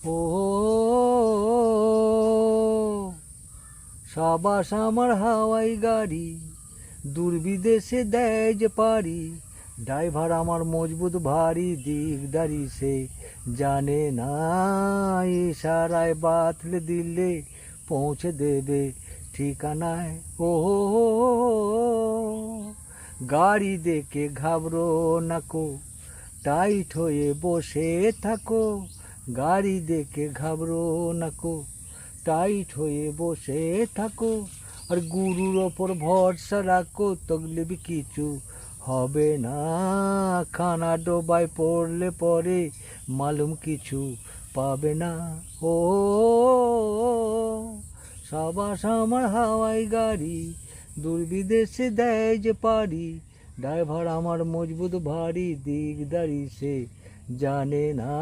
ও সাবাস আমার হাওয়াই গাড়ি, দূর বিদেশে দেয় যে পারি। ড্রাইভার আমার মজবুত ভারী, দিকদারি সে জানে না। ইশারায় বাতলে দিলে পৌঁছে দেবে ঠিকানায়। ও গাড়ি দেখে ঘাবড়ো নাকো, টাইট হয়ে বসে থাকো। গাড়ি দেখে ঘাবড়ো নাকো, টাইট হয়ে বসে থাকো। আর গুরুর ওপর ভরসা রাখো, তকলিফ কিছু হবে না। খানা ডোবায় পড়লে পরে মালুম কিছু পাবে না। ও সাবাস আমার হাওয়াই গাড়ি, দূর বিদেশে দেয় যে পারি। ড্রাইভার আমার মজবুত ভারী, দিকদারি সে জানে না।